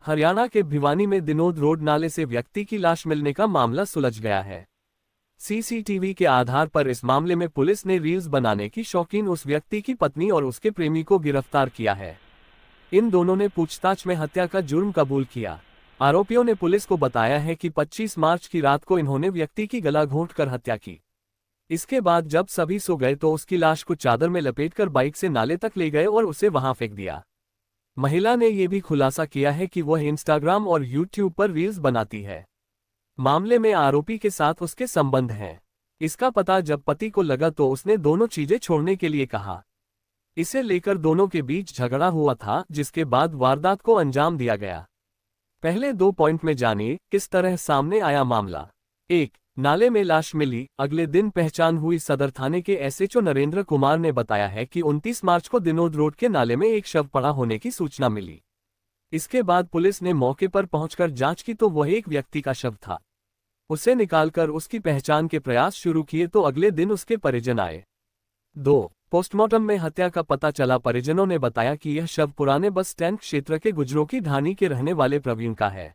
हरियाणा के भिवानी में दिनोद रोड नाले से व्यक्ति की लाश मिलने का मामला सुलझ गया है। सीसीटीवी के आधार पर इस मामले में पुलिस ने रील्स बनाने की शौकीन उस व्यक्ति की पत्नी और उसके प्रेमी को गिरफ्तार किया है। इन दोनों ने पूछताछ में हत्या का जुर्म कबूल किया। आरोपियों ने पुलिस को बताया है कि 25 मार्च की रात को इन्होंने व्यक्ति की गला घोंटकर हत्या की। इसके बाद जब सभी सो गए तो उसकी लाश को चादर में लपेटकर बाइक से नाले तक ले गए और उसे वहां फेंक दिया। महिला ने यह भी खुलासा किया है कि वह इंस्टाग्राम और यूट्यूब पर रील्स बनाती है। मामले में आरोपी के साथ उसके संबंध हैं। इसका पता जब पति को लगा तो उसने दोनों चीजें छोड़ने के लिए कहा। इसे लेकर दोनों के बीच झगड़ा हुआ था, जिसके बाद वारदात को अंजाम दिया गया। पहले 2 पॉइंट में जानिए किस तरह सामने आया मामला। 1. नाले में लाश मिली। अगले दिन पहचान हुई। सदर थाने के एसएचओ नरेंद्र कुमार ने बताया है कि 29 मार्च को दिनोद रोड के नाले में एक शव पड़ा होने की सूचना मिली। इसके बाद पुलिस ने मौके पर पहुंचकर जांच की तो वह एक व्यक्ति का शव था। उसे निकालकर उसकी पहचान के प्रयास शुरू किए तो अगले दिन उसके परिजन आए। 2. पोस्टमार्टम में हत्या का पता चला। परिजनों ने बताया कि यह शव पुराने बस स्टैंड क्षेत्र के गुजरों की ढाणी के रहने वाले प्रवीण का है।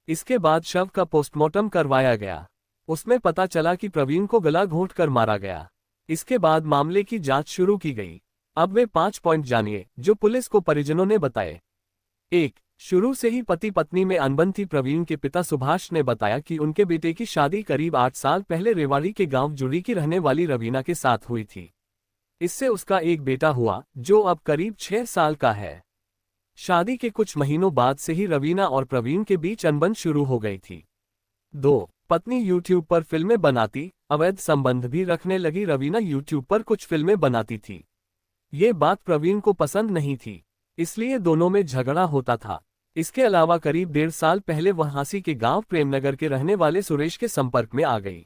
इसके बाद शव का पोस्टमार्टम करवाया गया। उसमें पता चला कि प्रवीण को गला घोंटकर मारा गया। इसके बाद मामले की जांच शुरू की गई। अब वे 5 पॉइंट जानिए जो पुलिस को परिजनों ने बताए। 1. शुरू से ही पति पत्नी में अनबन थी। प्रवीण के पिता सुभाष ने बताया कि उनके बेटे की शादी करीब 8 साल पहले रेवाड़ी के गांव जुड़ी की रहने वाली रवीना के साथ हुई थी। इससे उसका एक बेटा हुआ जो अब करीब 6 साल का है। शादी के कुछ महीनों बाद से ही रवीना और प्रवीण के बीच अनबन शुरू हो गई थी। 2. पत्नी यूट्यूब पर फिल्में बनाती, अवैध संबंध भी रखने लगी। रवीना यूट्यूब पर कुछ फिल्में बनाती थी। ये बात प्रवीण को पसंद नहीं थी, इसलिए दोनों में झगड़ा होता था। इसके अलावा करीब 1.5 साल पहले वह हांसी के गांव प्रेमनगर के रहने वाले सुरेश के संपर्क में आ गई।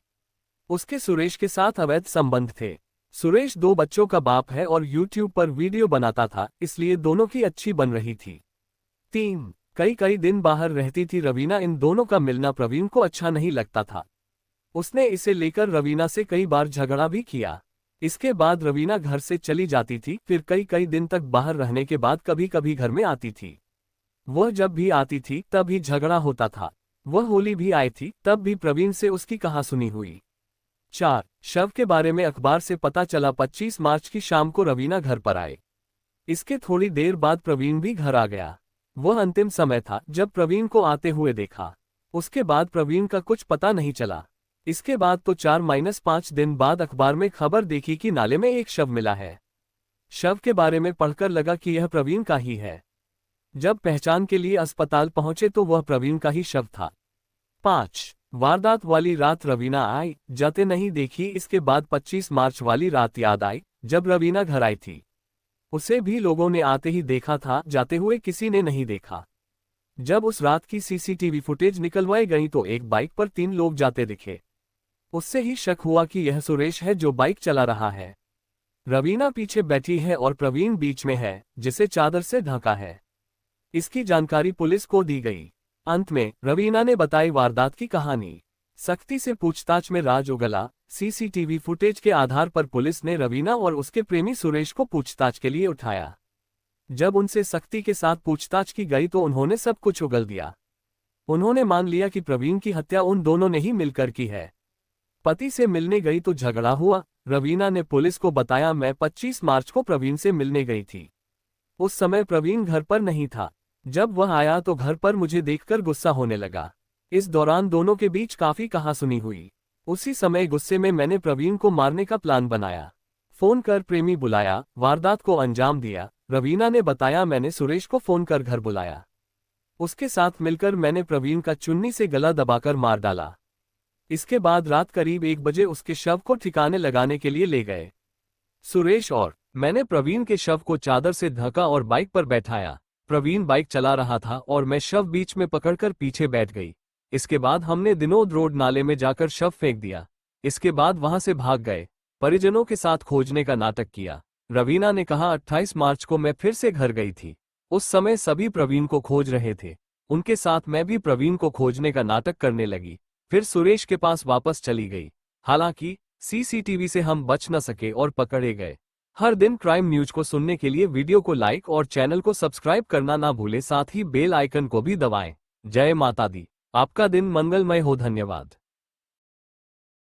उसके सुरेश के साथ अवैध संबंध थे। सुरेश 2 बच्चों का बाप है और यूट्यूब पर वीडियो बनाता था, इसलिए दोनों की अच्छी बन रही थी। 3. कई दिन बाहर रहती थी रवीना। इन दोनों का मिलना प्रवीण को अच्छा नहीं लगता था। उसने इसे लेकर रवीना से कई बार झगड़ा भी किया। इसके बाद रवीना घर से चली जाती थी। फिर कई दिन तक बाहर रहने के बाद कभी कभी घर में आती थी। वह जब भी आती थी तब ही झगड़ा होता था। वह होली भी आई थी, तब भी प्रवीण से उसकी कहासुनी हुई। 4. शव के बारे में अखबार से पता चला। 25 मार्च की शाम को रवीना घर पर आए। इसके थोड़ी देर बाद प्रवीण भी घर आ गया। वह अंतिम समय था जब प्रवीण को आते हुए देखा। उसके बाद प्रवीण का कुछ पता नहीं चला। इसके बाद तो 4-5 दिन बाद अखबार में खबर देखी कि नाले में एक शव मिला है। शव के बारे में पढ़कर लगा कि यह प्रवीण का ही है। जब पहचान के लिए अस्पताल पहुंचे तो वह प्रवीण का ही शव था। 5. वारदात वाली रात रवीना आई जाते नहीं देखी। इसके बाद 25 मार्च वाली रात याद आई जब रवीना घर आई थी। उसे भी लोगों ने आते ही देखा था, जाते हुए किसी ने नहीं देखा। जब उस रात की सीसीटीवी फुटेज निकलवाई गई तो एक बाइक पर 3 लोग जाते दिखे। उससे ही शक हुआ कि यह सुरेश है जो बाइक चला रहा है। रवीना पीछे बैठी है और प्रवीण बीच में है, जिसे चादर से ढका है। इसकी जानकारी पुलिस को दी गई। अंत में रवीना ने बताई वारदात की कहानी। सख्ती से पूछताछ में राज उगला। सीसीटीवी फुटेज के आधार पर पुलिस ने रवीना और उसके प्रेमी सुरेश को पूछताछ के लिए उठाया। जब उनसे सख्ती के साथ पूछताछ की गई तो उन्होंने सब कुछ उगल दिया। उन्होंने मान लिया कि प्रवीण की हत्या उन दोनों ने ही मिलकर की है। पति से मिलने गई तो झगड़ा हुआ। रवीना ने पुलिस को बताया, मैं 25 मार्च को प्रवीण से मिलने गई थी। उस समय प्रवीण घर पर नहीं था। जब वह आया तो घर पर मुझे देखकर गुस्सा होने लगा। इस दौरान दोनों के बीच काफी कहासुनी हुई। उसी समय गुस्से में मैंने प्रवीण को मारने का प्लान बनाया। फोन कर प्रेमी बुलाया, वारदात को अंजाम दिया। रवीना ने बताया, मैंने सुरेश को फोन कर घर बुलाया। उसके साथ मिलकर मैंने प्रवीण का चुन्नी से गला दबाकर मार डाला। इसके बाद रात करीब 1 बजे उसके शव को ठिकाने लगाने के लिए ले गए। सुरेश और मैंने प्रवीण के शव को चादर से ढका और बाइक पर बैठाया। प्रवीण बाइक चला रहा था और मैं शव बीच में पकड़कर पीछे बैठ गई। इसके बाद हमने दिनोद रोड नाले में जाकर शव फेंक दिया। इसके बाद वहां से भाग गए। परिजनों के साथ खोजने का नाटक किया। रवीना ने कहा, 28 मार्च को मैं फिर से घर गई थी। उस समय सभी प्रवीण को खोज रहे थे। उनके साथ मैं भी प्रवीण को खोजने का नाटक करने लगी। फिर सुरेश के पास वापस चली गई। हालांकि सीसीटीवी से हम बच न सके और पकड़े गए। हर दिन क्राइम न्यूज को सुनने के लिए वीडियो को लाइक और चैनल को सब्सक्राइब करना ना भूलें, साथ ही बेल आइकन को भी दबाएं। जय माता दी। आपका दिन मंगलमय हो। धन्यवाद।